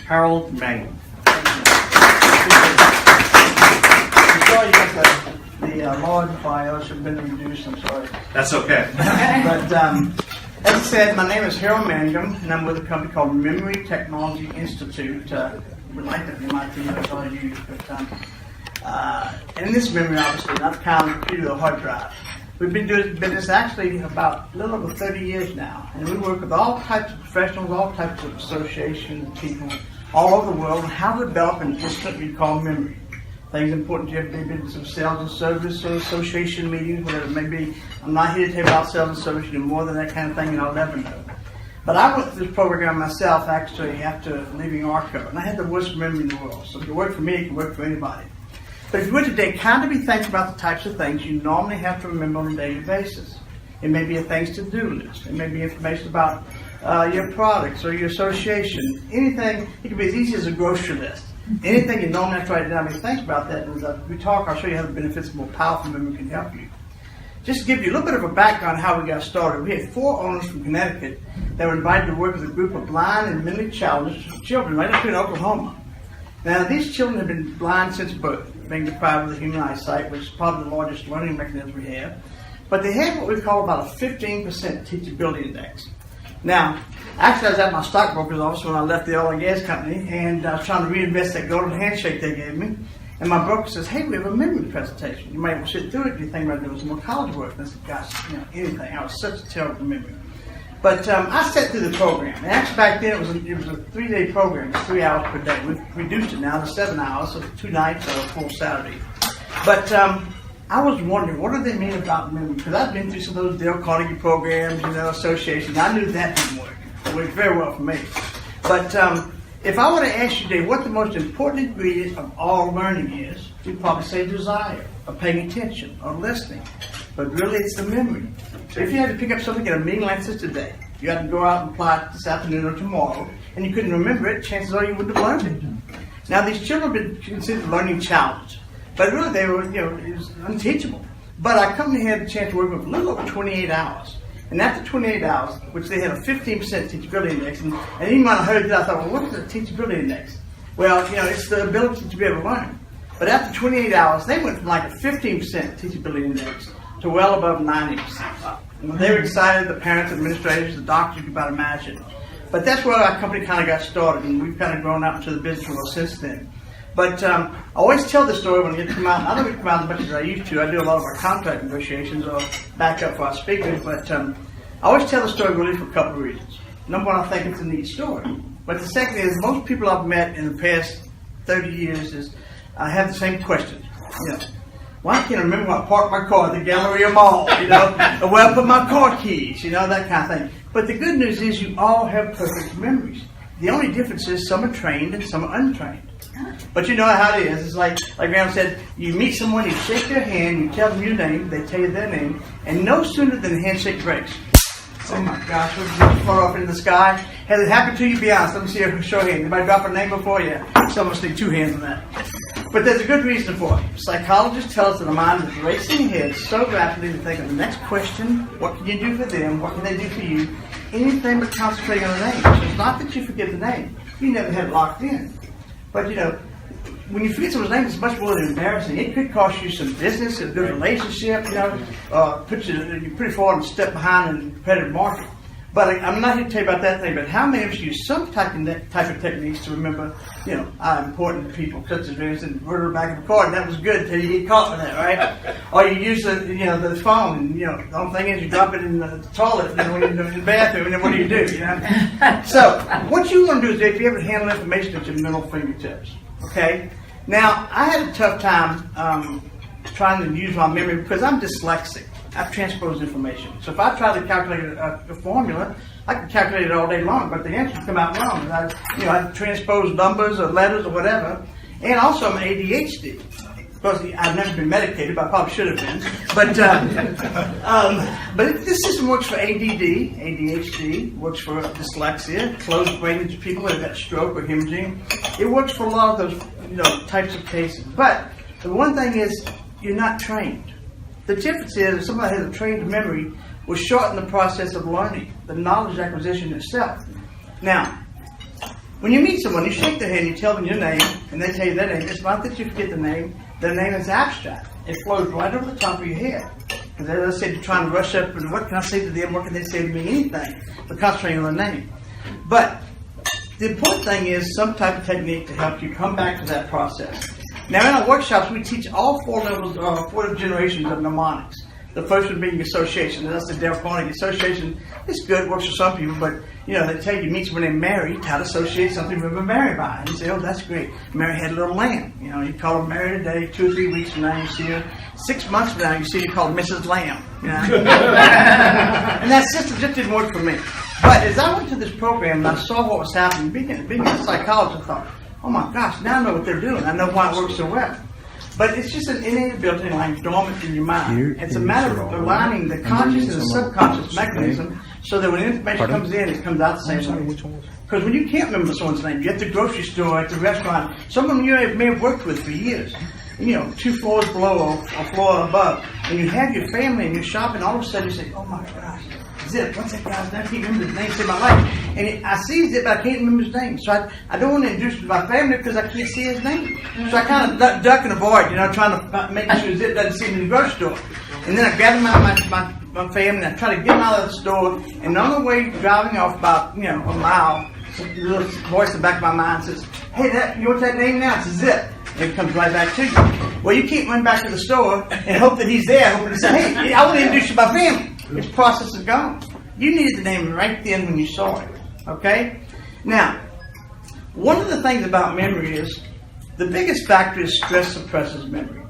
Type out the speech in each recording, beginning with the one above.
Harold Mangum. I'm sorry you got the large bio should have been reduced. I'm sorry. That's okay. But as I said, my name is Harold Mangum, and I'm with a company called Memory Technology Institute. Would like to be my team, that's all I use. But and in this memory, obviously, not counting the computer or hard drive. We've been doing business actually about a little over 30 years now, and we work with all types of professionals, all types of associations, people all over the world on how to develop an instant recall memory. Things important to you, maybe some sales and service or association meetings, whatever it may be. I'm not here to tell you about sales and service, you do more than that kind of thing, and I'll never know. But I went through this program myself actually after leaving ARCO, and I had the worst memory in the world. So if it worked for me, it can work for anybody. But if you were today, kind of be thinking about the types of things you normally have to remember on a daily basis. It may be a things to do list. It may be information about your products or your association. Anything, it can be as easy as a grocery list. Anything you normally have to write down, I mean, think about that. And as we talk, I'll show you how the benefits of more powerful memory can help you. Just to give you a little bit of a background on how we got started, we had 4 owners from Connecticut that were invited to work with a group of blind and mentally challenged children right up here in Oklahoma. Now, these children have been blind since birth, being deprived of the human eyesight, which is probably the largest learning mechanism we have. But they have what we call about a 15% teachability index. Now, actually, I was at my stockbroker's office when I left the oil and gas company, and I was trying to reinvest that golden handshake they gave me. And my broker says, "Hey, we have a memory presentation. You might want to sit through it. Do you think about doing some more college work?" And I said, "Gosh, anything." I was such a terrible memory. But I sat through the program. And actually, back then, it was a 3-day program. It's 3 hours per day. We've reduced it now to 7 hours, so 2 nights or a full Saturday. But I was wondering, what do they mean about memory? Because I've been through some of those Dale Carnegie programs, associations. I knew that didn't work. It worked very well for me. But if I were to ask you today what the most important ingredient of all learning is, you'd probably say desire, or paying attention, or listening. But really, it's the memory. So if you had to pick up something at a meeting like this today, you had to go out and apply it this afternoon or tomorrow, and you couldn't remember it, chances are you wouldn't have learned it. Now, these children have been considered learning challenged. But really, they were, it was unteachable. But our company had a chance to work with a little over 28 hours. And after 28 hours, which they had a 15% teachability index, and even when I heard that, I thought, well, what is a teachability index? Well, it's the ability to be able to learn. But after 28 hours, they went from like a 15% teachability index to well above 90%. And they were excited, the parents, administrators, the doctors, you could about imagine. But that's where our company kind of got started, and we've kind of grown out into the business world since then. But I always tell the story when I get to come out. I don't get to come out as much as I used to. I do a lot of our contract negotiations or back up for our speakers. But I always tell the story really for a couple of reasons. Number one, I think it's a neat story. But the second is most people I've met in the past 30 years is I have the same question. Why can't I remember where I parked my car at the Galleria Mall? Or where I put my car keys? That kind of thing. But the good news is you all have perfect memories. The only difference is some are trained and some are untrained. But you know how it is. It's like Graham said, you meet someone, you shake their hand, you tell them your name, they tell you their name, and no sooner than the handshake breaks. Oh my gosh, we're just far off into the sky. Has it happened to you? Be honest. Let me see a show of hands. Anybody drop a name before you? Someone stick 2 hands on that. But there's a good reason for it. Psychologists tell us that the mind is racing ahead so rapidly to think of the next question, what can you do for them, what can they do for you, anything but concentrating on the name. So it's not that you forget the name. You never had it locked in. But when you forget someone's name, it's much more than embarrassing. It could cost you some business, a good relationship, put you pretty far and step behind in the competitive market. But I'm not here to tell you about that thing, but how many of us use some type of techniques to remember, important people, such as, for instance, the back of a car, and that was good until you get caught with that, right? Or you use the phone, and, the only thing is you drop it in the toilet, when you're in the bathroom, and then what do? So, what you want to do is, if you ever handle information at your mental fingertips, okay? Now, I had a tough time trying to use my memory because I'm dyslexic. I've transposed information. So if I try to calculate a formula, I can calculate it all day long, but the answers come out wrong. I transpose numbers or letters or whatever. And also I'm ADHD. Because I've never been medicated, but I probably should have been. But this system works for ADD, ADHD, works for dyslexia, closed-brained people that have got stroke or hemorrhaging. It works for a lot of those types of cases. But the one thing is, you're not trained. The difference is, if somebody has a trained memory, will shorten the process of learning, the knowledge acquisition itself. Now, When you meet someone, you shake their hand, you tell them your name, and they tell you their name. It's not that you forget the name. Their name is abstract. It flows right over the top of your head. Because as I said, you're trying to rush up, and what can I say to them? What can they say to me? Anything. But concentrating on their name. But the important thing is some type of technique to help you come back to that process. Now, in our workshops, we teach all 4 levels, 4 generations of mnemonics. The first one being association. That's the Delphonic association. It's good, works for some people, but they tell you meet someone named Mary, how to associate something with a Mary by. And you say, oh, that's great. Mary had a little lamb. You call her Mary today, 2 or 3 weeks from now you see her. 6 months from now you see her called Mrs. Lamb. And that system just didn't work for me. But as I went to this program and I saw what was happening, being a psychologist, I thought, oh my gosh, now I know what they're doing. I know why it works so well. But it's just an innate ability lying dormant in your mind. It's a matter of aligning the conscious and the subconscious mechanism so that when information comes in, it comes out the same way. Because when you can't remember someone's name, you're at the grocery store, at the restaurant, someone you may have worked with for years, 2 floors below or a floor above, and you have your family and you're shopping, all of a sudden you say, oh my gosh, Zip, what's that guy's name? I can't remember his name, save my life. And I see Zip, but I can't remember his name. So I don't want to introduce him to my family because I can't see his name. So I kind of duck and avoid, trying to make sure Zip doesn't see me in the grocery store. And then I gather my family and I try to get them out of the store. And on the way driving off about, a mile, a little voice in the back of my mind says, hey, what's that name now? It's Zip. And it comes right back to you. Well, you can't run back to the store and hope that he's there, hoping to say, hey, I want to introduce you to my family. Its process is gone. You needed the name right then when you saw it. Okay? Now, one of the things about memory is the biggest factor is stress suppresses memory.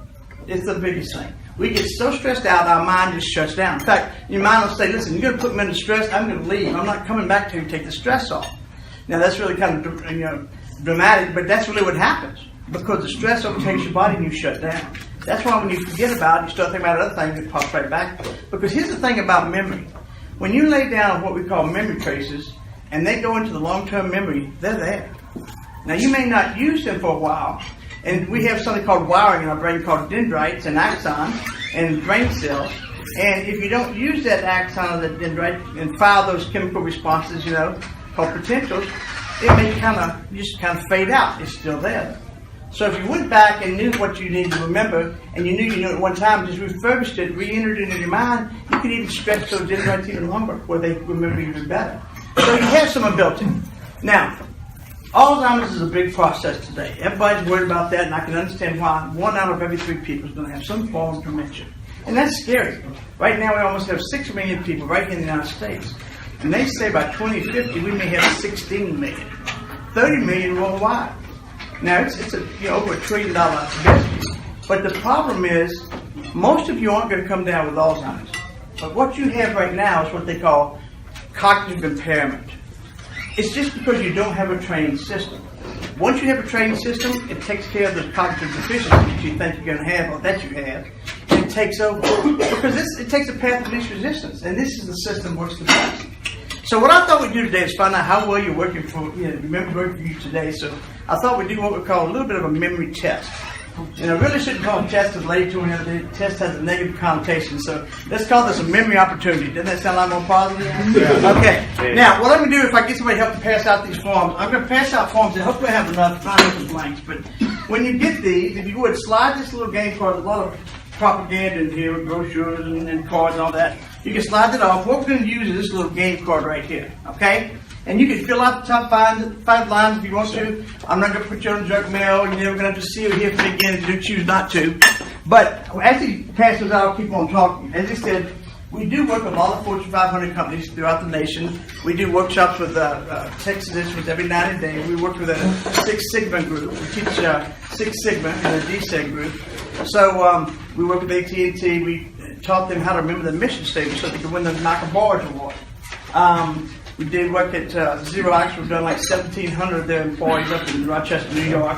It's the biggest thing. We get so stressed out, our mind just shuts down. In fact, your mind will say, listen, you're going to put me into stress, I'm going to leave. I'm not coming back till you take the stress off. Now, that's really kind of dramatic, but that's really what happens. Because the stress overtakes your body and you shut down. That's why when you forget about it, you start thinking about other things, it pops right back. Because here's the thing about memory. When you lay down what we call memory traces, and they go into the long-term memory, they're there. Now, you may not use them for a while, and we have something called wiring in our brain called dendrites and axons and brain cells. And if you don't use that axon or the dendrite and file those chemical responses, called potentials, it may just kind of fade out. It's still there. So if you went back and knew what you needed to remember, and you knew at one time, just refurbished it, re-entered it into your mind, you could even stretch those dendrites even longer, where they remember even better. So you have some ability. Now, Alzheimer's is a big process today. Everybody's worried about that, and I can understand why 1 out of every 3 people is going to have some form of dementia. And that's scary. Right now, we almost have 6 million people right here in the United States. And they say by 2050, we may have 16 million. 30 million worldwide. Now, it's over $1 trillion business. But the problem is, most of you aren't going to come down with Alzheimer's. But what you have right now is what they call cognitive impairment. It's just because you don't have a trained system. Once you have a trained system, it takes care of the cognitive deficiencies that you think you're going to have or that you have. And it takes over. Because it takes a path of least resistance. And this is the system that works the best. So what I thought we'd do today is find out how well you're working memory working for you today. So I thought we'd do what we call a little bit of a memory test. And I really shouldn't call it test because later to another test has a negative connotation. So let's call this a memory opportunity. Doesn't that sound a lot more positive? Yeah. Okay. Now, what I'm going to do, if I get somebody to help to pass out these forms, I'm going to pass out forms and hopefully I have enough, not some blanks. But when you get these, if you would, slide this little game card. There's a lot of propaganda in here with brochures and cards and all that. You can slide it off. What we're going to use is this little game card right here. Okay? And you can fill out the top 5 lines if you want to. I'm not going to put you on junk mail. You're never going to have to see or hear from me again if you choose not to. But as he passes out, I'll keep on talking. As he said, we do work with all the Fortune 500 companies throughout the nation. We do workshops with Texas Instruments every 90 days. We work with a Six Sigma group. We teach Six Sigma in a DSEG group. So we work with AT&T. We taught them how to remember the mission statement so they could win the Michael Bars Award. We did work at Xerox. We've done like 1,700 of their employees up in Rochester, New York,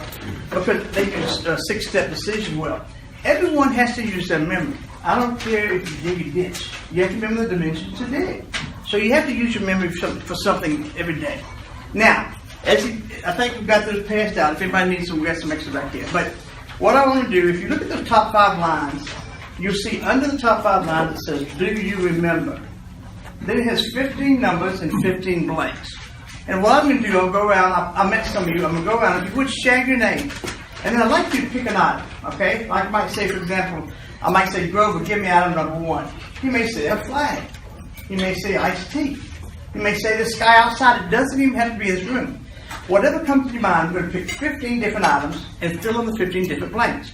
because they use 6-step decision well. Everyone has to use their memory. I don't care if you dig a ditch. You have to remember the dimensions to dig. So you have to use your memory for something every day. Now, I think we've got those passed out. If anybody needs some, we've got some extra back here. But what I want to do, if you look at those top 5 lines, you'll see under the top 5 lines it says, do you remember? Then it has 15 numbers and 15 blanks. And what I'm going to do, I'll go around. I met some of you. I'm going to go around. If you would, share your name. And then I'd like you to pick an item, okay? Like I might say, for example, I might say, Grover, give me item number 1. You may say a flag. You may say iced tea. You may say the sky outside. It doesn't even have to be this room. Whatever comes to your mind, I'm going to pick 15 different items and fill in the 15 different blanks.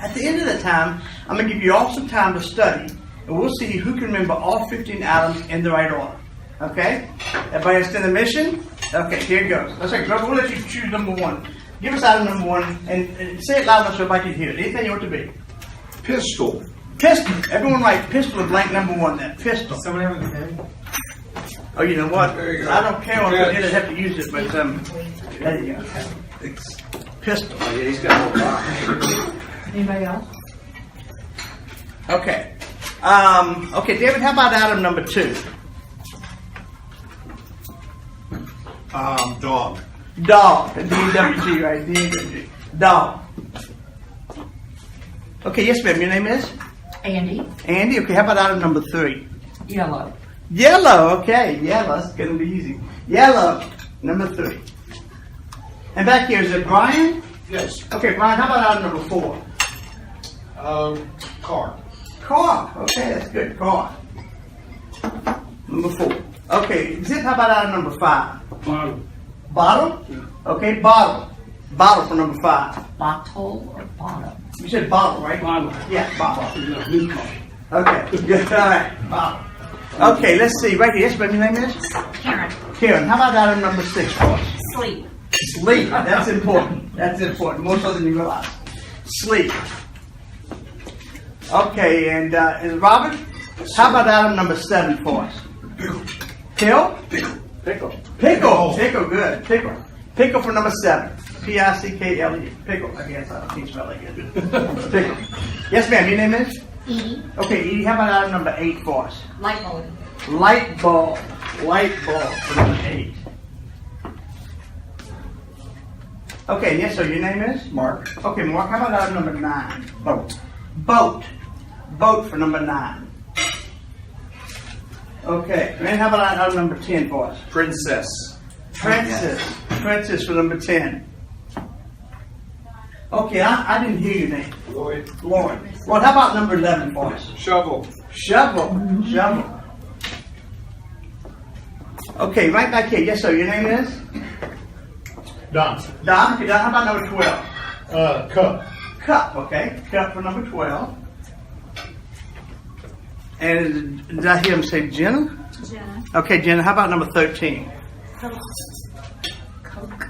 At the end of the time, I'm going to give you all some time to study, and we'll see who can remember all 15 items in the right order. Okay? Everybody understand the mission? Okay, here it goes. Let's say, Grover, we'll let you choose number 1. Give us item number 1 and say it loud enough so everybody can hear it. Anything you want it to be. Pistol. Pistol. Everyone write pistol with blank number 1 there. Pistol. Someone have a pen? Oh, you know what? There you go. I don't care what it is, I have to use it, but there you go. Pistol. Oh, yeah, he's got a whole box. Anybody else? Okay. Okay, David, how about item number 2? Dog. Dog. D-W-G, right? D-W-G. Dog. Okay, yes, ma'am. Your name is? Andy. Andy. Okay, how about item number 3? Yellow. Yellow. Okay, yellow. That's going to be easy. Yellow. Number 3. And back here, is it Brian? Yes. Okay, Brian, how about item number 4? Car. Car. Okay, that's good. Car. Number 4. Okay, Zip, how about item number 5? Bottle. Bottle? Okay, bottle. Bottle for number 5. Bottle or bottom? You said bottle, right? Bottle. Yeah, bottle. No, new car. Okay, good. All right, bottle. Okay, let's see. Right here, yes, ma'am, your name is? Karen. Karen, how about item number 6 for us? Sleep. Sleep. That's important. That's important. More so than you realize. Sleep. Okay, and Robert, how about item number 7 for us? Pill? Pickle. Pickle. Pickle, good. Pickle. Pickle for number 7. P-I-C-K-L-E. Pickle. I guess I can't spell that good. Pickle. Yes, ma'am. Your name is? Edie. Okay, Edie, how about item number 8 for us? Light bulb. Light bulb. Light bulb for number 8. Okay, yes, sir. Your name is? Mark. Okay, Mark, how about item number 9? Boat. Boat. Boat for number 9. Okay, and how about item number 10 for us? Princess. Princess. Princess for number 10. Okay, I didn't hear your name. Lloyd. Lauren. Well, how about number 11 for us? Shovel. Shovel. Shovel. Okay, right back here. Yes, sir. Your name is? Don. Don. Okay, Don. How about number 12? Cup. Cup. Okay. Cup for number 12. And did I hear him say Jenna? Jenna. Okay, Jenna. How about number 13? Coke.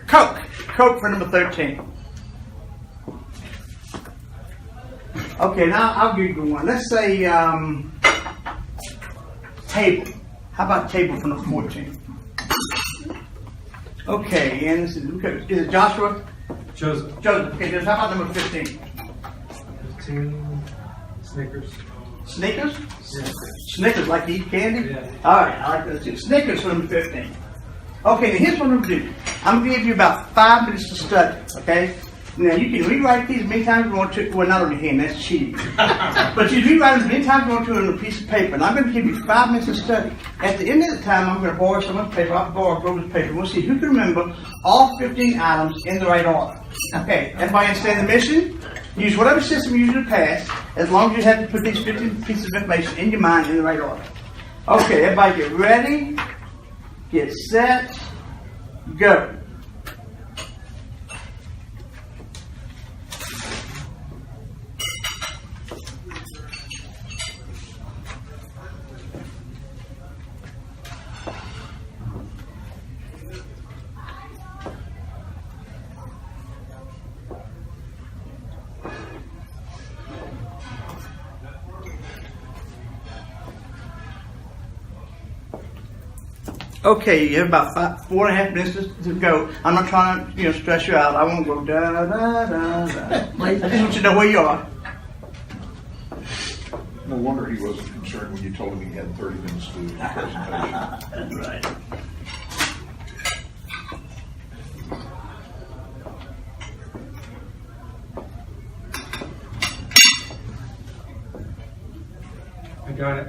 Coke. Coke for number 13. Okay, now I'll give you one. Let's say table. How about table for number 14? Okay, and this is it Joshua? Joseph. Joseph. Okay, Joseph, how about number 15? 15. Snickers. Snickers? Yeah. Snickers, like to eat candy? Yeah. All right, I like that too. Snickers for number 15. Okay, now here's what I'm going to do. I'm going to give you about 5 minutes to study, okay? Now, you can rewrite these as many times you want to. Well, not on your hand, that's cheating. But you rewrite them as many times you want to on a piece of paper. And I'm going to give you 5 minutes to study. At the end of the time, I'm going to borrow someone's paper. I'll borrow Grover's paper. We'll see who can remember all 15 items in the right order. Okay, everybody understand the mission? Use whatever system you use in the past, as long as you have to put these 15 pieces of information in your mind in the right order. Okay, everybody get ready, get set, go. Okay, you have about 4.5 minutes to go. I'm not trying to, stress you out. I won't go da da da da. I just want you to know where you are. No wonder he wasn't concerned when you told him he had 30 minutes to do his presentation. That's right. I got it.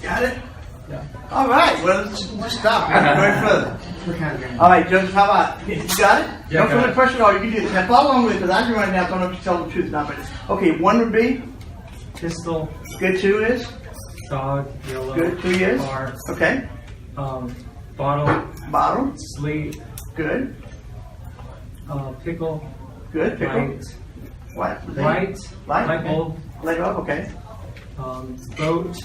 Got it? Yeah. All right, well, let's stop. We're going further. All right, Joseph, how about you got it? Yeah, Don't feel got the it. pressure at all. You can do this. Now, follow along with it because I can right now. I don't know if you tell the truth or not. But okay, 1 would be Pistol, good. 2 is dog, yellow, good. 3 is bar, okay. bottle, Bottle, sleep, good. pickle, Good. Pickle. light, What? light, light okay. bulb, Light bulb. Okay. boat,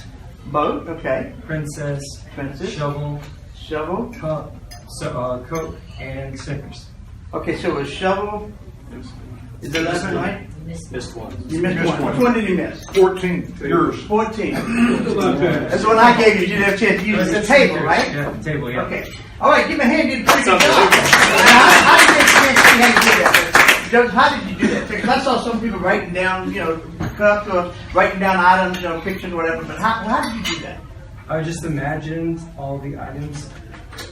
Boat. Okay. princess, Princess. shovel, Shovel. cup, Coke, and Snickers. Okay, so it was shovel. Is it 11, right? Missed one. You missed Missed one. one. Which one did you miss? 14, yours. 14. That's the one I gave you. You didn't have a chance to use the table, right? Yeah, the table, yeah. Okay. All right, give me a hand. You did a pretty good job. Now, how did you get a chance to see how you did that? Joseph, how did you do that? Because I saw some people writing down, cups or writing down items, pictures or whatever. But how did you do that? I just imagined all the items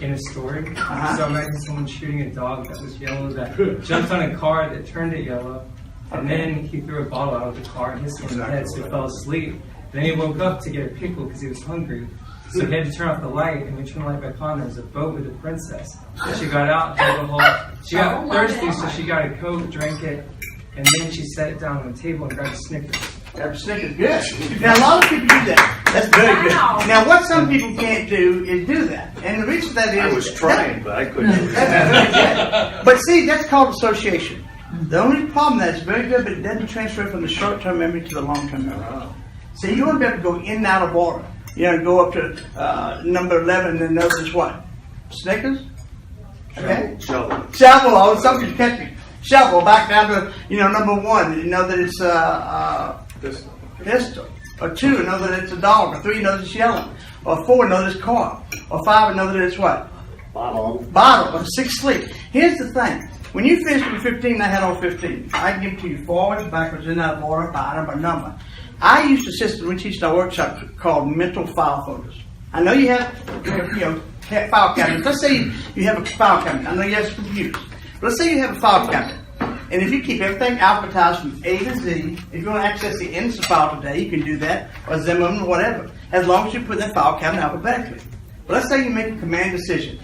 in a story. Uh-huh. So imagine someone shooting a dog that was yellow that jumped on a car that turned it yellow. And then he threw a bottle out of the car and hit someone in the head, so he fell asleep. Then he woke up to get a pickle because he was hungry. So he had to turn off the light, and when he turned the light back on, there was a boat with a princess. She got out, dug a hole. She got thirsty, so she got a Coke, drank it, and then she set it down on the table and grabbed a Snickers. That Snickers good. Now, a lot of people do that. That's very good. Now, what some people can't do is do that. And the reason for that is... I was trying, but I couldn't do that. That's very good. But see, that's called association. The only problem that it's very good, but it doesn't transfer from the short-term memory to the long-term memory. See, you want to be able to go in and out of order. Go up to number 11 and then notice what? Snickers? Okay? Shovel. Shovel. Oh, somebody's catching. Shovel. Back down to, number 1. You know that it's pistol. Or 2, know that it's a dog. Or 3, know that it's yellow. Or 4, know that it's car. Or 5, know that it's what? Bottle. Or 6, sleep. Here's the thing. When you finished with 15, I had all 15. I can give to you forwards, backwards, in and out of order, by item, by number. I used a system we teach in our workshop called mental file folders. I know you have file cabinets. Let's say you have a file cabinet. I know you have some computers. But let's say you have a file cabinet. And if you keep everything alphabetized from A to Z, if you want to access the ends of the file today, you can do that, or Zimmerman, or whatever, as long as you put that file cabinet alphabetically. But let's say you make a command decision.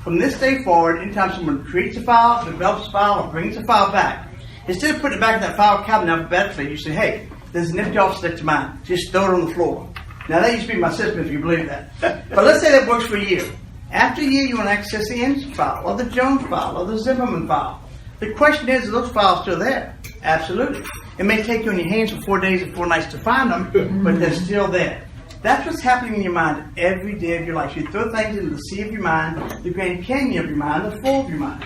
From this day forward, anytime someone creates a file, develops a file, or brings a file back, instead of putting it back in that file cabinet alphabetically, you say, hey, there's an empty office next to mine. Just throw it on the floor. Now, that used to be my system, if you believe that. But let's say that works for a year. After a year, you want to access the Anderson file, or the Jones file, or the Zimmerman file. The question is, are those files still there? Absolutely. It may take you on your hands for 4 days and 4 nights to find them, but they're still there. That's what's happening in your mind every day of your life. You throw things into the sea of your mind, the Grand Canyon of your mind, the floor of your mind.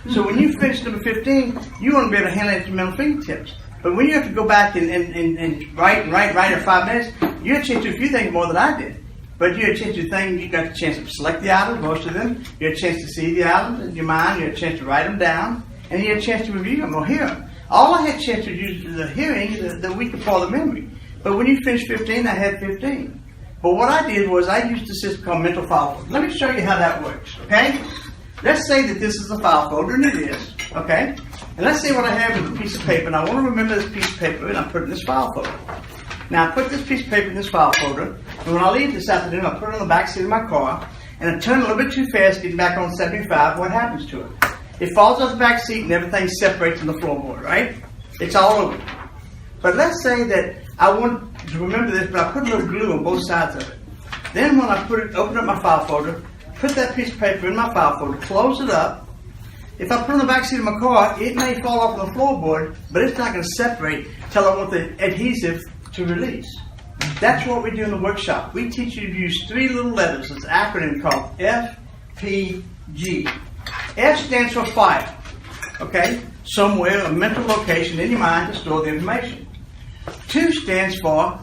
So when you finish number 15, you want to be able to handle it with your mental fingertips. But when you have to go back and write in 5 minutes, you had a chance to do a few things more than I did. But you had a chance to do things, you got the chance to select the items, most of them. You had a chance to see the items in your mind. You had a chance to write them down. And you had a chance to review them or hear them. All I had a chance to use was the hearing the week before the memory. But when you finished 15, I had 15. But what I did was I used a system called mental file folder. Let me show you how that works, okay? Let's say that this is a file folder, and it is, okay? And let's say what I have is a piece of paper, and I want to remember this piece of paper, and I put it in this file folder. Now, I put this piece of paper in this file folder, and when I leave this afternoon, I put it on the back seat of my car, and I turn a little bit too fast, getting back on 75, what happens to it? It falls off the back seat, and everything separates from the floorboard, right? It's all over. But let's say that I want to remember this, but I put a little glue on both sides of it. Then when I open up my file folder, put that piece of paper in my file folder, close it up. If I put it on the back seat of my car, it may fall off the floorboard, but it's not going to separate until I want the adhesive to release. That's what we do in the workshop. We teach you to use 3 little letters. It's an acronym called FPG. F stands for file. Okay? Somewhere, a mental location in your mind to store the information. 2 stands for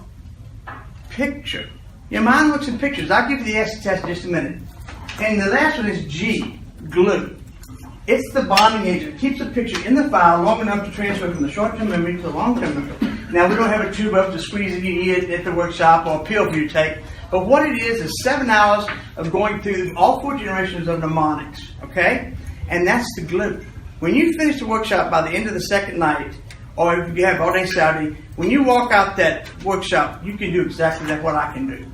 picture. Your mind looks in pictures. I'll give you the S test in just a minute. And the last one is G, glue. It's the bonding agent. It keeps the picture in the file long enough to transfer from the short-term memory to the long-term memory. Now, we don't have a tube up to squeeze in your ear at the workshop or a pill for you to take. But what it is 7 hours of going through all 4 generations of mnemonics. Okay? And that's the glue. When you finish the workshop by the end of the second night, or if you have all day Saturday, when you walk out that workshop, you can do exactly what I can do.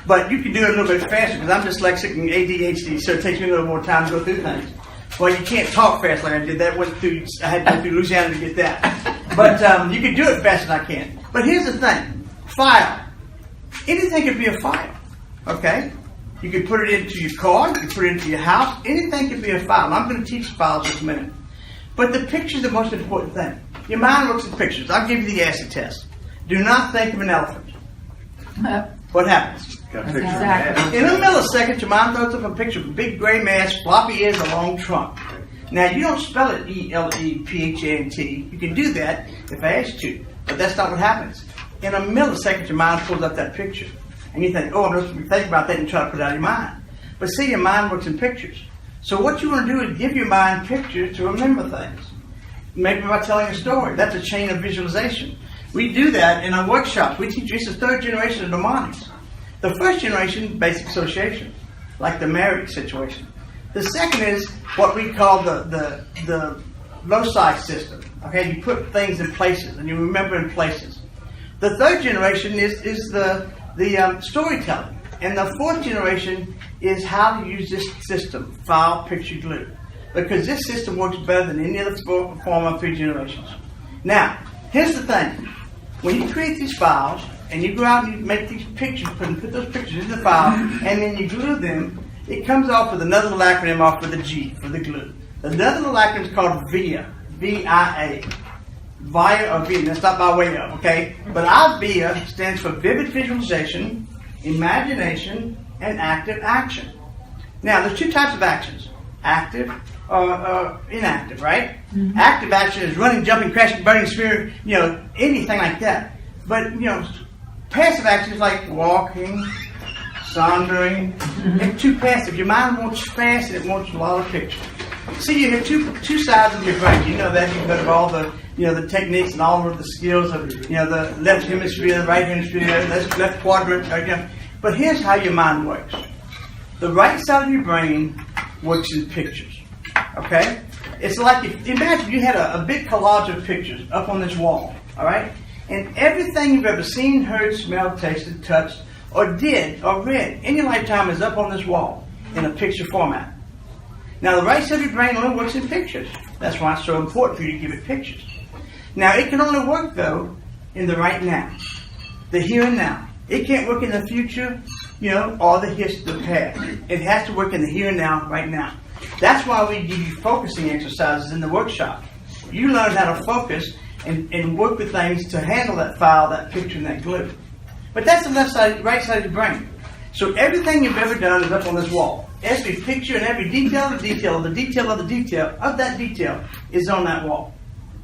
But you can do it a little bit faster because I'm dyslexic and ADHD, so it takes me a little more time to go through things. Well, you can't talk fast like I did. That went through. I had to go through Louisiana to get that. But you can do it faster than I can. But here's the thing: file. Anything could be a file. Okay. You can put it into your car. You can put it into your house. Anything can be a file. And I'm going to teach files in a minute. But the picture is the most important thing. Your mind looks at pictures. I'll give you the acid test. Do not think of an elephant. What happens? Got a picture Exactly. In a millisecond, your mind throws up a picture of a big gray mass, floppy ears, a long trunk. Now, you don't spell it E-L-E-P-H-A-N-T. You can do that if I asked you, but that's not what happens. In a millisecond, your mind pulls up that picture. And you think, oh, I'm just going to think about that and try to put it out of your mind. But see, your mind works in pictures. So what you want to do is give your mind pictures to remember things. Maybe by telling a story. That's a chain of visualization. We do that in our workshops. We teach this is third generation of mnemonics. The first generation, basic association, like the marriage situation. The second is what we call the loci system. Okay, you put things in places and you remember in places. The third generation is the storytelling, and the fourth generation is how to use this system: file, picture, glue. Because this system works better than any other form of 3 generations. Now, here's the thing: when you create these files and you go out and you make these pictures, put those pictures in the file, and then you glue them, it comes off with another little acronym off with a G for the glue. Another little acronym is called VIA, V-I-A. VIA or VIA, that's not by way of, okay? But our VIA stands for vivid visualization, imagination, and active action. Now, there's 2 types of actions: active or inactive, right? Mm-hmm. Active action is running, jumping, crashing, burning, spearing, anything like that. But, passive action is like walking, sauntering. It's too passive. Your mind wants fast and it wants a lot of pictures. See, you have two sides of your brain. You know that. You've heard of all the the techniques and all of the skills of the left hemisphere, the right hemisphere, left quadrant. But here's how your mind works. The right side of your brain works in pictures. Okay? It's like imagine you had a big collage of pictures up on this wall. All right? And everything you've ever seen, heard, smelled, tasted, touched, or did, or read in your lifetime is up on this wall in a picture format. Now, the right side of your brain only works in pictures. That's why it's so important for you to give it pictures. Now, it can only work, though, in the right now, the here and now. It can't work in the future, or the history, the past. It has to work in the here and now, right now. That's why we give you focusing exercises in the workshop. You learn how to focus and work with things to handle that file, that picture, and that glue. But that's the left side, right side of your brain. So everything you've ever done is up on this wall. Every picture and every detail of the detail of the detail of the detail of that detail is on that wall.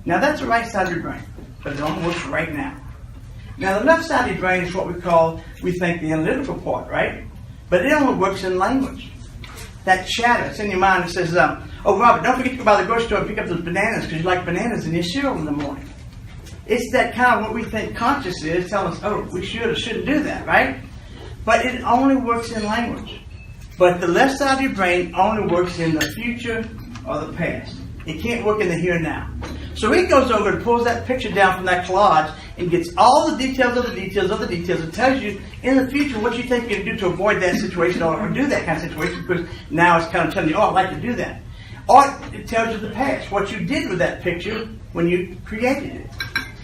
Now that's the right side of your brain, but it only works right now. Now the left side of your brain is what we think the analytical part, right? But it only works in language. That chatter that's in your mind that says, oh, Robert, don't forget to go by the grocery store and pick up those bananas because you like bananas in your cereal in the morning. It's that kind of what we think conscious is, telling us, oh, we should or shouldn't do that, right? But it only works in language. But the left side of your brain only works in the future or the past. It can't work in the here and now. So it goes over and pulls that picture down from that collage and gets all the details of the details of the details and tells you in the future what you think you're going to do to avoid that situation or do that kind of situation, because now it's kind of telling you, oh, I'd like to do that. Or it tells you the past, what you did with that picture when you created it.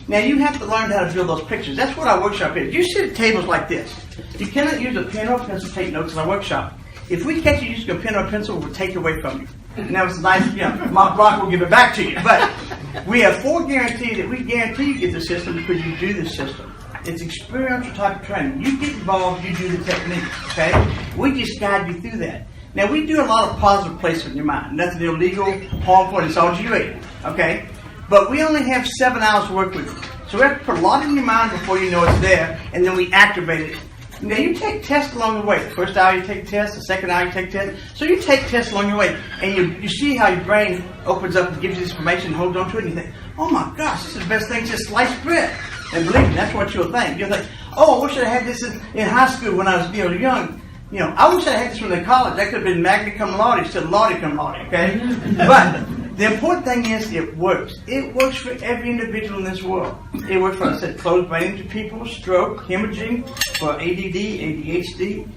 Now you have to learn how to build those pictures. That's what our workshop is. You sit at tables like this. You cannot use a pen or pencil to take notes in our workshop. If we catch you using a pen or pencil, we'll take it away from you. Now it's nice, Mont Blanc will give it back to you. But we have 4 guarantees that we guarantee you get the system because you do the system. It's experiential type of training. You get involved, you do the technique, okay? We just guide you through that. Now we do a lot of positive placement in your mind. Nothing illegal, harmful, it's all G-rated, okay? But we only have 7 hours to work with it. So we have to put a lot in your mind before you know it's there, and then we activate it. Now you take tests along the way. The first hour you take tests, the second hour you take tests. So you take tests along your way, and you see how your brain opens up and gives you this information, holds on to it, and you think, oh my gosh, this is the best thing since sliced bread. And believe me, that's what you'll think. You'll think, oh, I wish I had this in high school when I was young. I wish I had this when in college. That could have been magna cum laude instead of laude cum laude, okay? But The important thing is it works. It works for every individual in this world. It works for, I said, closed brain injury people, stroke, hemorrhaging, for ADD, ADHD.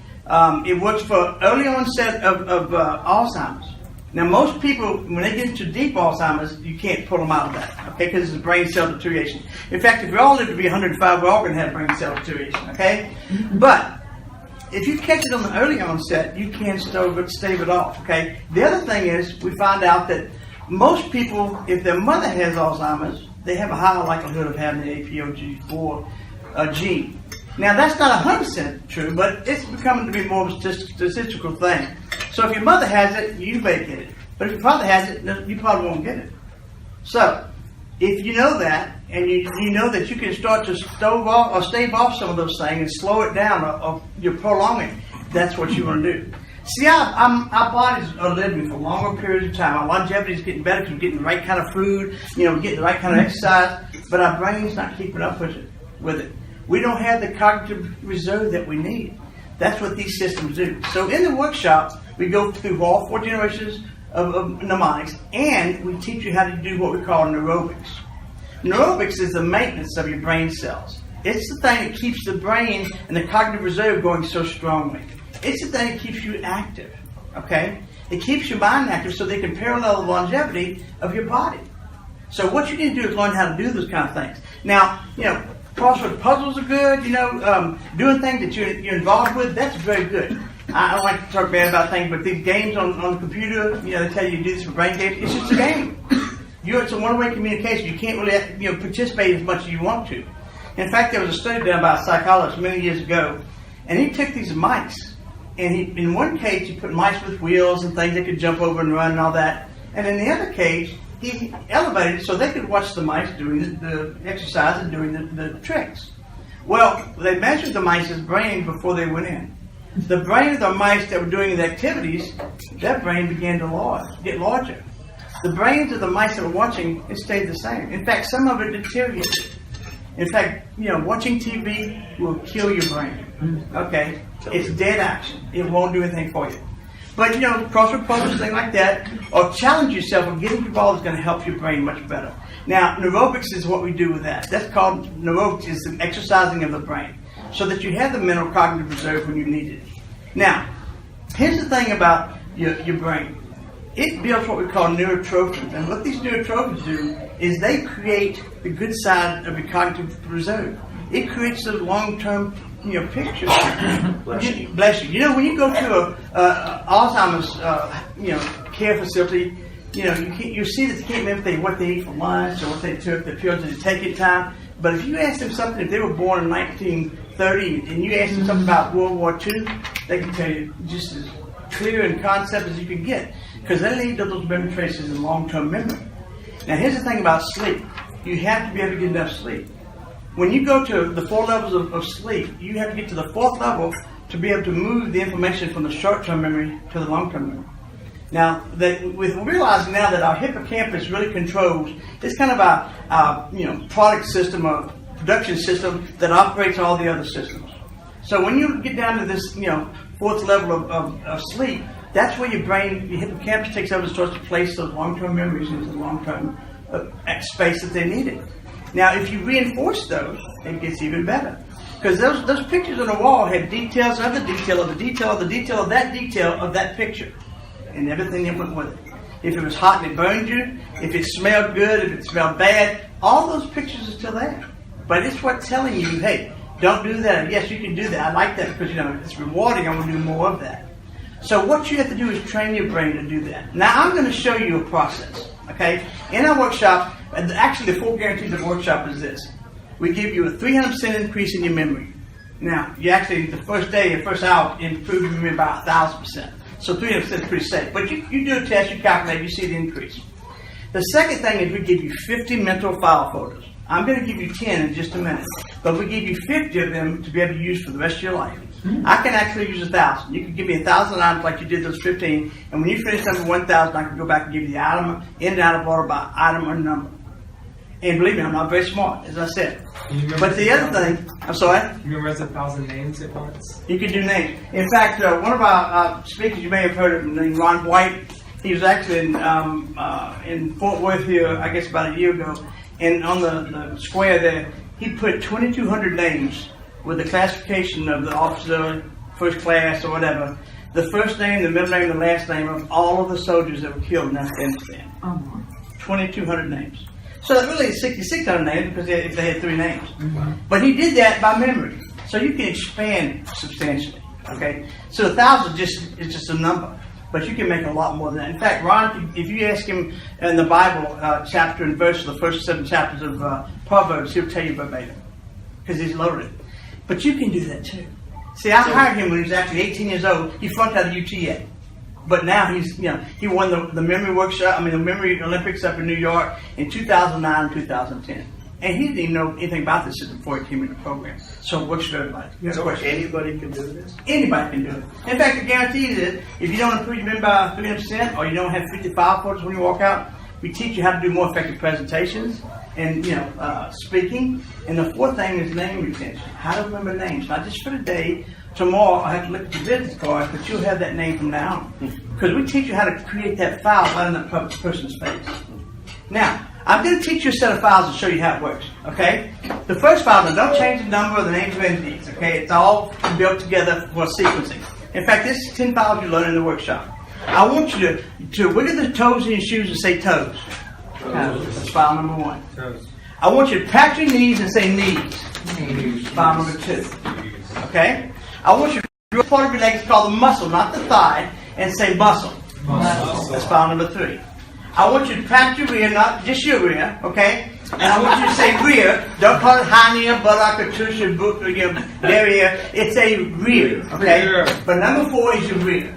It works for early onset of Alzheimer's. Now, most people, when they get into deep Alzheimer's, you can't pull them out of that, okay, because it's brain cell deterioration. In fact, if we all live to be 105, we're all going to have brain cell deterioration, okay? But if you catch it on the early onset, you can stave it off, okay? The other thing is, we find out that most people, if their mother has Alzheimer's, they have a higher likelihood of having the APOG4 gene. Now, that's not 100% true, but it's becoming to be more of a statistical thing. So if your mother has it, you may get it. But if your father has it, you probably won't get it. So, if you know that, and you know that you can start to stave off some of those things and slow it down, or you're prolonging, that's what you want to do. See, our bodies are living for longer periods of time. Our longevity is getting better because we're getting the right kind of food, getting the right kind of exercise, but our brain's not keeping up with it. We don't have the cognitive reserve that we need. That's what these systems do. So in the workshop, we go through all 4 generations of mnemonics, and we teach you how to do what we call neurobics. Neurobics is the maintenance of your brain cells. It's the thing that keeps the brain and the cognitive reserve going so strongly. It's the thing that keeps you active, okay? It keeps your mind active so they can parallel the longevity of your body. So what you need to do is learn how to do those kind of things. Now, crossword puzzles are good, doing things that you're involved with, that's very good. I don't like to talk bad about things, but these games on the computer, they tell you to do this for brain games, it's just a game. It's a one-way communication. You can't really participate as much as you want to. In fact, there was a study done by a psychologist many years ago, and he took these mice, and in one cage he put mice with wheels and things they could jump over and run and all that, and in the other cage he elevated so they could watch the mice doing the exercise and doing the tricks. Well, they measured the mice's brain before they went in. The brain of the mice that were doing the activities, their brain began to get larger. The brains of the mice that were watching, it stayed the same. In fact, some of it deteriorated. In fact, watching TV will kill your brain. Okay? It's dead action. It won't do anything for you. But, crossword puzzles, things like that, or challenge yourself and getting involved is going to help your brain much better. Now, neurobics is what we do with that. That's called neurobics, is the exercising of the brain, so that you have the mental cognitive reserve when you need it. Now, here's the thing about your brain. It builds what we call neurotrophins, and what these neurotrophins do is they create the good side of your cognitive reserve. It creates the long-term picture. Bless you. When you go to a Alzheimer's care facility, you see that they can't remember what they ate for lunch or what they took, the pills that they take at time. But if you ask them something, if they were born in 1930 and you ask them something about World War II, they can tell you just as clear in concept as you can get, because they leave those memory traces in long-term memory. Now, here's the thing about sleep. You have to be able to get enough sleep. When you go to the 4 levels of sleep, you have to get to the 4th level to be able to move the information from the short-term memory to the long-term memory. Now, with realizing now that our hippocampus really controls, it's kind of our product system or production system that operates all the other systems. So when you get down to this 4th level of sleep, that's where your brain, your hippocampus takes over and starts to place those long-term memories into the long-term space that they needed. Now, if you reinforce those, it gets even better. Because those pictures on the wall had details of the detail of the detail of the detail of that picture. And everything that went with it. If it was hot and it burned you, if it smelled good, if it smelled bad, all those pictures are still there. But it's what's telling you, hey, don't do that. Yes, you can do that. I like that because, it's rewarding. I want to do more of that. So what you have to do is train your brain to do that. Now, I'm going to show you a process, okay? In our workshop, actually the 4 guarantees of the workshop is this. We give you a 300% increase in your memory. Now, you actually, the first day, the first hour, improve your memory by 1,000%. So 300% is pretty safe. But you do a test, you calculate, you see the increase. The second thing is we give you 50 mental file folders. I'm going to give you 10 in just a minute. But we give you 50 of them to be able to use for the rest of your life. I can actually use 1,000. You can give me 1,000 items like you did those 15. And when you finish number 1,000, I can go back and give you the item in and out of order by item or number. And believe me, I'm not very smart, as I said. But the other thing, I'm sorry? You memorize 1,000 names at once? You can do names. In fact, one of our speakers, you may have heard of him, named Ron White, He was actually in Fort Worth here, I guess about a year ago, and on the square there, he put 2,200 names with the classification of the officer, first class or whatever, the first name, the middle name, the last name of all of the soldiers that were killed in Afghanistan. 2,200 names. So that really is 6,600 names because if they had 3 names. But he did that by memory. So you can expand substantially. Okay? So 1,000 is just a number. But you can make a lot more than that. In fact, Ron, if you ask him in the Bible, chapter and verse, the first 7 chapters of Proverbs, he'll tell you verbatim. Because he's loaded. But you can do that too. See, I hired him when he was actually 18 years old. He flunked out of UTA. But now he won the memory workshop, the memory Olympics up in New York in 2009 and 2010. And he didn't even know anything about this system before he came in the program. So it works for everybody. So anybody can do this? Anybody can do it. In fact, I guarantee you that if you don't improve your memory by 300% or you don't have 55 photos when you walk out, we teach you how to do more effective presentations and speaking. And the 4th thing is name retention. How to remember names. Not just for the day. Tomorrow I have to look at your business card, but you'll have that name from now on. Because we teach you how to create that file right in that person's face. Now, I'm going to teach you a set of files and show you how it works. Okay? The first file, now don't change the number or the names of entities. Okay? It's all built together for sequencing. In fact, this is 10 files you learn in the workshop. I want you to wiggle the toes in your shoes and say toes. That's file number 1. Toes. I want you to pat your knees and say knees. File number 2. Okay? I want you to do a part of your leg is called the muscle, not the thigh, and say muscle. That's file number 3. I want you to pat your rear, not just your rear, okay? And I want you to say rear. Don't call it hind buttock, or tush, or boot, or derriere. It's a rear, okay? But number 4 is your rear.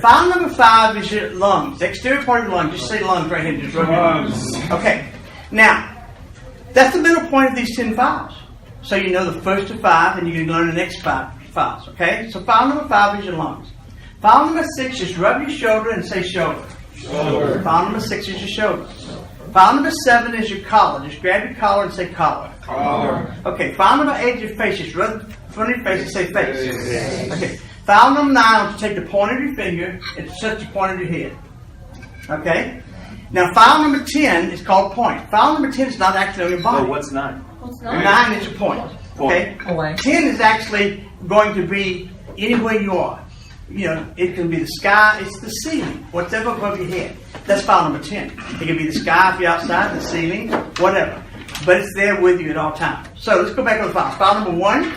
File number 5 is your lungs. The exterior part of your lungs. Just say lungs right here. Just rub your lungs. Okay. Now, that's the middle point of these 10 files. So you know the first of 5, and you can learn the next 5 files, okay? So file number 5 is your lungs. File number 6, just rub your shoulder and say shoulder. File number 6 is your shoulder. File number 7 is your collar. Just grab your collar and say collar. Okay, file number 8 is your face. Just rub in front of your face and say face. Okay, file number 9, I want you to take the point of your finger and touch the point of your head. Okay? Now file number 10 is called point. File number 10 is not actually on your body. Oh, what's 9? 9 is your point. Okay? 10 is actually going to be anywhere you are. It can be the sky, it's the ceiling, whatever above your head. That's file number 10. It can be the sky if you're outside, the ceiling, whatever. But it's there with you at all times. So let's go back to the files. File number 1,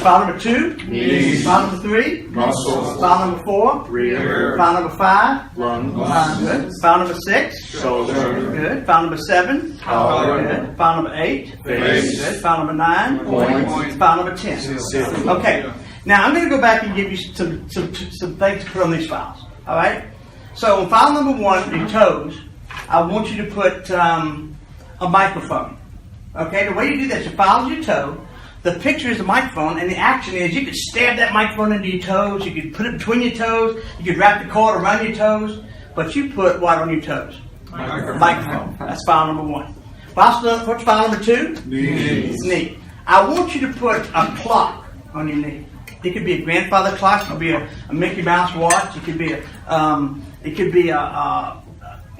file number 2, Knees. file number 3, Muscles. file number 4, Rear. file number 5, Lungs. good. File number 6, Shoulder. good. File number 7, Collar. good. File number 8, Face. good. File number 9, Point. file number 10. Okay. Now I'm going to go back and give you some things to put on these files. All right. So on file number 1, your toes, I want you to put a microphone. Okay. The way you do that, you file your toe. The picture is the microphone, and the action is you could stab that microphone into your toes. You could put it between your toes. You could wrap the cord around your toes. But you put what on your toes? Microphone. That's file number 1. What's file number 2? Knees. Knee. I want you to put a clock on your knee. It could be a grandfather clock. It could be a Mickey Mouse watch. It could be a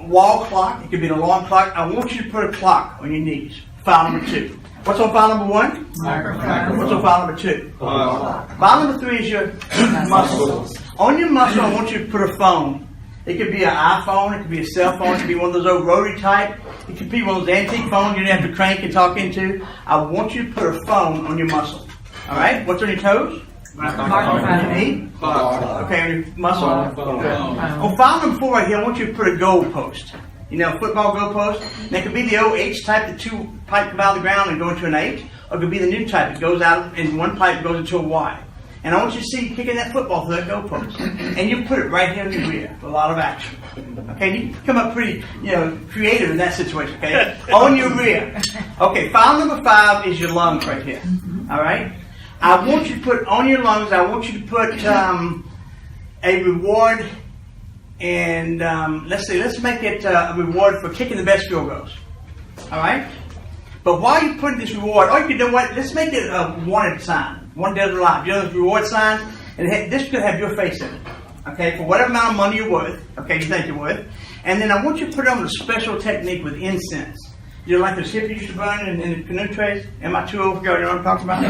wall clock. It could be an alarm clock. I want you to put a clock on your knees. File number 2. What's on file number 1? Microphone. What's on file number 2? File number 3 is your muscle. On your muscle, I want you to put a phone. It could be an iPhone. It could be a cell phone. It could be one of those old rotary type. It could be one of those antique phones you didn't have to crank and talk into. I want you to put a phone on your muscle. All right? What's on your toes? On your knee? Okay, on your muscle. On file number 4 right here, I want you to put a goal post. Football goal post. And it could be the old H type, the 2 pipe come out of the ground and go into an H. Or it could be the new type. It goes out and 1 pipe goes into a Y. And I want you to see you kicking that football through that goal post. And you put it right here in your rear for a lot of action. Okay, you come up pretty, creative in that situation, okay? On your rear. Okay, file number 5 is your lungs right here. All right? I want you to put on your lungs, I want you to put a reward, and let's make it a reward for kicking the best field goals. All right? But while you put this reward, or you know what, let's make it a wanted sign. One dead or alive. Those reward signs, and this could have your face in it. okay, for whatever amount of money you're worth, okay, you think you're worth. And then I want you to put it on a special technique with incense. You know, like those hippies used to burn in the canoe trays? Am I too old to go? You know what I'm talking about?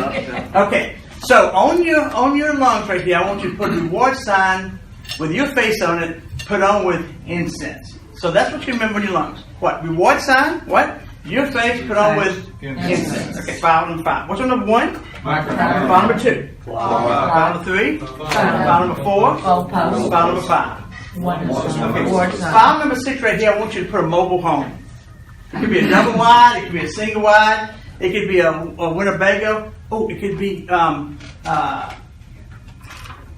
No. Okay, so on your lungs right here, I want you to put a reward sign with your face on it, put on with incense. So that's what you remember on your lungs. What? Reward sign? What? Your face put on with incense. Okay, file number 5. What's on number 1? Microphone. File number 2. File number 3. File number 4. Goalpost. File number 5. One is Okay, reward sign. file number 6 right here, I want you to put a mobile home. It could be a double wide, it could be a single wide, it could be a Winnebago. Oh, it could be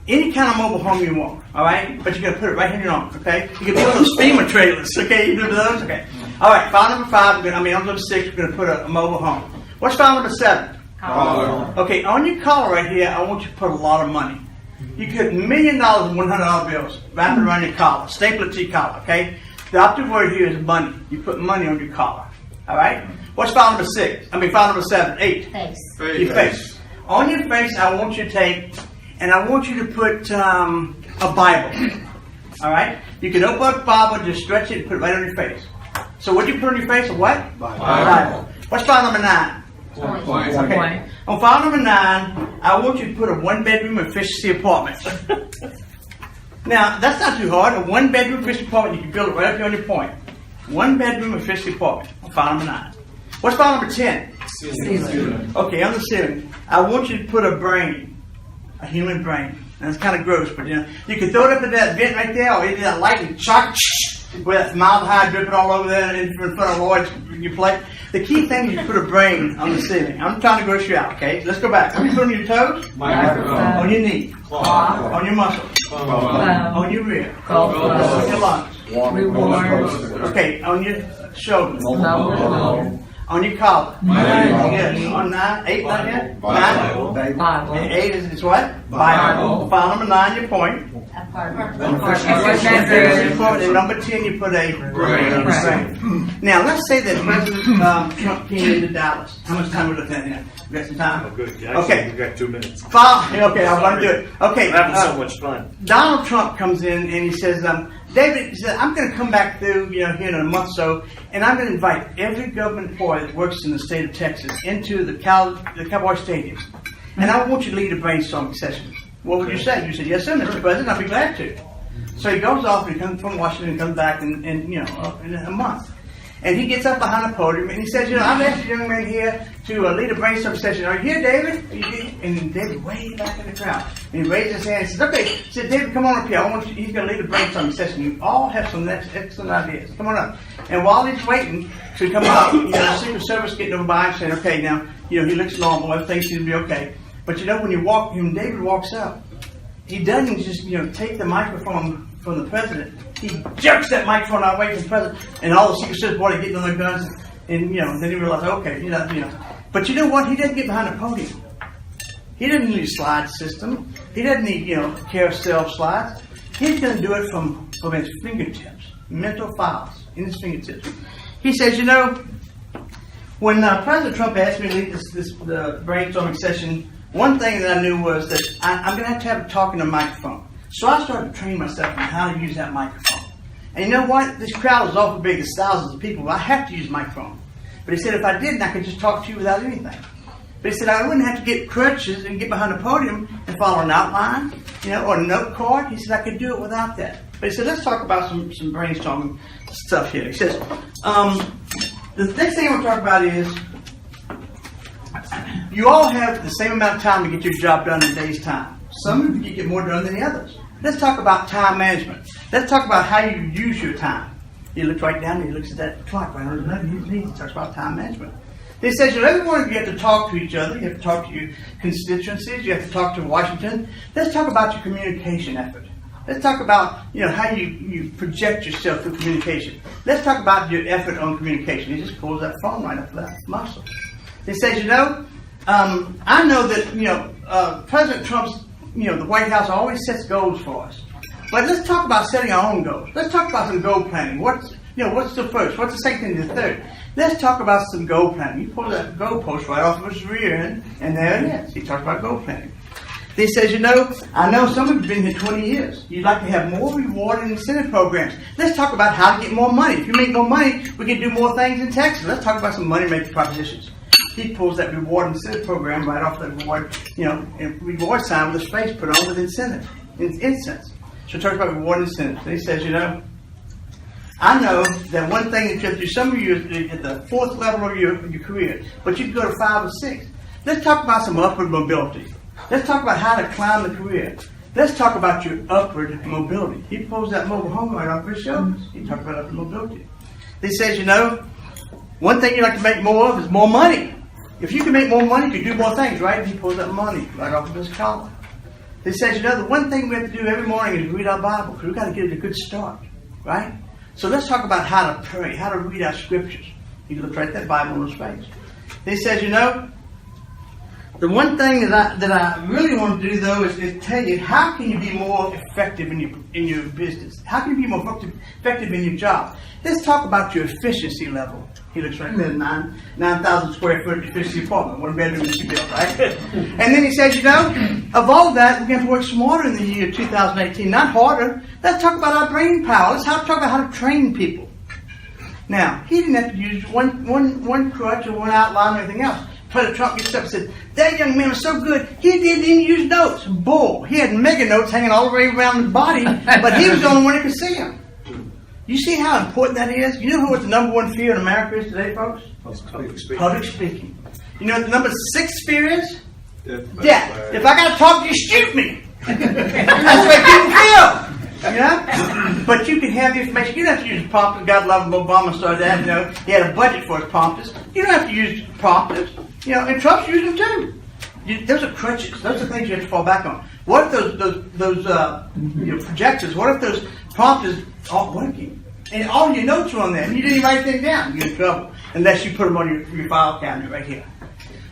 any kind of mobile home you want, all right? But you're going to put it right here in your arm, okay? You can be one of those FEMA trailers, okay? You do those? Okay. All right, file number 5, on number 6, we're going to put a mobile home. What's file number 7? Collar. Okay, on your collar right here, I want you to put a lot of money. You could $1 million in $100 bills wrapped around your collar, staple it to your collar, okay? The operative word here is money. You put money on your collar, all right? What's file number 7? 8. Face. Your face. On your face, I want you to take, and I want you to put a Bible, all right? You can open up the Bible, just stretch it, and put it right on your face. So what do you put on your face? A what? Bible. What's file number 9? Okay. On file number 9, I want you to put a 1-bedroom efficiency apartment. Now, that's not too hard. A 1-bedroom efficiency apartment, you can build it right up here on your point. 1-bedroom efficiency apartment on file number 9. What's file number 10? Ceiling. Okay, on the ceiling, I want you to put a brain, a human brain. And it's kind of gross, but you can throw it up in that vent right there, or into that light and shock, with that formaldehyde dripping all over there in front of Lloyd's your plate. The key thing is you put a brain on the ceiling. I'm trying to gross you out, okay? Let's go back. What do you put on your toes? Microphone. On your knee. Clock. On your muscles. On your rear. Goalpost. On your lungs. Reward. Okay, on your shoulders. Mobile. On your collar. Bible. Yes. On 9, 8, not yet? 9. Bible. And 8 is what? Bible. File number 9, your point. Apartment. And number 10, you put a brain. Right. Now, let's say that President Trump came into Dallas. How much time we looking at here? We got some time? Oh, good. Actually, Okay. we've got 2 minutes. Okay, I want to do it. Okay. I'm having so much fun. Donald Trump comes in and he says, David, he said, I'm going to come back through, here in a month or so, and I'm going to invite every government employee that works in the state of Texas into the Cowboy Stadium. And I want you to lead a brainstorming session. What would you say? You said, yes, sir, Mr. President, I'll be glad to. So he goes off and he comes from Washington and comes back in a month. And he gets up behind the podium and he says, I've asked the young man here to lead a brainstorming session. Are you here, David? Are you here? And David way back in the crowd. And he raises his hand and says, okay. He said, David, come on up here. He's going to lead a brainstorming session. You all have some excellent ideas. Come on up. And while he's waiting to come up, the Secret Service getting over by and saying, okay, now, he looks normal. Everything seems to be okay. But when David walks up, he doesn't just, take the microphone from the president. He jerks that microphone away from the president, and all the Secret Service boys getting on their guns, and then he realized, okay, But you know what? He doesn't get behind the podium. He doesn't need a slide system. He doesn't need, carousel slides. He's going to do it from his fingertips, mental files in his fingertips. He says, when President Trump asked me to lead the brainstorming session, one thing that I knew was that I'm going to have a talk in a microphone. So I started to train myself on how to use that microphone. And you know what? This crowd is awful big. It's thousands of people. But I have to use a microphone. But he said if I didn't, I could just talk to you without anything. But he said I wouldn't have to get crutches and get behind the podium and follow an outline, or a note card. He said I could do it without that. But he said let's talk about some brainstorming stuff here. He says the next thing I want to talk about is you all have the same amount of time to get your job done in a day's time. Some of you get more done than the others. Let's talk about time management. Let's talk about how you use your time. He looks right down and he looks at that clock right under his knees. He talks about time management. He says, every one of you have to talk to each other. You have to talk to your constituencies. You have to talk to Washington. Let's talk about your communication effort. Let's talk about, how you project yourself through communication. Let's talk about your effort on communication. He just pulls that phone right up to that muscle. He says, I know that, President Trump's, the White House always sets goals for us. But let's talk about setting our own goals. Let's talk about some goal planning. What's the first? What's the second and the third? Let's talk about some goal planning. You pull that goal post right off of his rear end, and there it is. He talks about goal planning. He says, I know some of you have been here 20 years. You'd like to have more reward and incentive programs. Let's talk about how to get more money. If you make more money, we can do more things in Texas. Let's talk about some money-making propositions. He pulls that reward and incentive program right off the reward sign with his face put on with incense. So he talks about reward and incentives. And he says, I know that one thing that you have to do, some of you are at the 4th level of your career, but you can go to 5 or 6. Let's talk about some upward mobility. Let's talk about how to climb the career. Let's talk about your upward mobility. He pulls that mobile home right off his shoulders. He talks about upward mobility. He says, one thing you like to make more of is more money. If you can make more money, you can do more things, right? He pulls that money right off of his collar. He says, the one thing we have to do every morning is read our Bible, because we've got to get it a good start, right? So let's talk about how to pray, how to read our scriptures. You look right at that Bible on his face. He says, the one thing that I really want to do, though, is tell you, how can you be more effective in your business? How can you be more effective in your job? Let's talk about your efficiency level. He looks right there, 9,000 square foot efficiency apartment, 1 bedroom that you built, right? And then he says, of all that, we're going to work smarter in the year 2018, not harder. Let's talk about our brain power. Let's talk about how to train people. Now, he didn't have to use one crutch or one outline or anything else. President Trump gets up and said, that young man was so good, he didn't even use notes. Bull. He had mega notes hanging all the way around his body, but he was the only one that could see them. You see how important that is? You know what the number 1 fear in America is today, folks? Public speaking. You know what the number 6 fear is? Death. If I got to talk, you shoot me. That's the way people feel. But you can have the information. You don't have to use prompters. God love him. Obama started that. He had a budget for his prompters. You don't have to use prompters. And Trump's using them too. Those are crutches. Those are things you have to fall back on. What if those projectors? What if those prompters aren't working? And all your notes are on there, and you didn't write anything down. You're in trouble unless you put them on your file cabinet right here.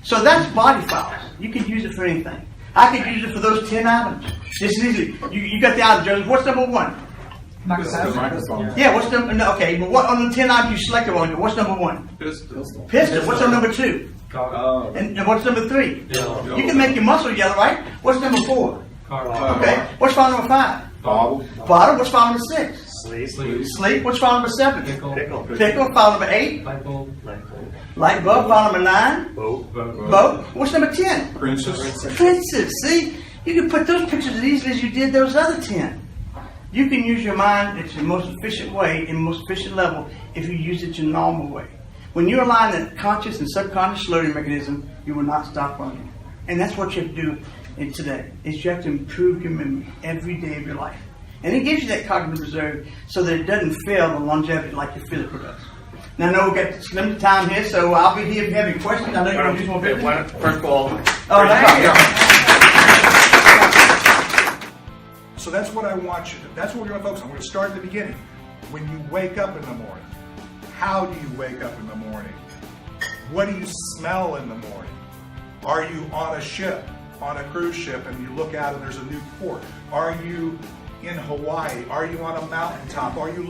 So that's body files. You can use it for anything. I could use it for those 10 items. This is easy. You got the items, Joseph. What's number 1? Microphone. Yeah, what's number? No, okay, but what on the 10 items you selected on? What's number 1? Pistol. Pistol. What's on number 2? Car. And what's number 3? Yellow. You can make your muscle yellow, right? What's number 4? Car. Okay. What's file number 5? Bottle. Bottle. What's file number 6? Sleep. Sleep. What's file number 7? Pickle. Pickle. File number 8? Light bulb. Light bulb. File number 9? Boat. Boat. What's number 10? Princess. Princess. See, you can put those pictures as easily as you did those other 10. You can use your mind at your most efficient way, in the most efficient level, if you use it your normal way. When you align the conscious and subconscious learning mechanism, you will not stop learning. And that's what you have to do today, is you have to improve your memory every day of your life. And it gives you that cognitive reserve so that it doesn't fail the longevity like your physical does. Now, I know we've got limited time here, so I'll be here if you have any questions. I know you're going to do some more business. First of all, Oh, thank you. So that's what I want you to, that's what we're going to focus on. We're going to start at the beginning. When you wake up in the morning, how do you wake up in the morning? What do you smell in the morning? Are you on a ship, on a cruise ship, and you look out and there's a new port? Are you in Hawaii? Are you on a mountaintop? Are you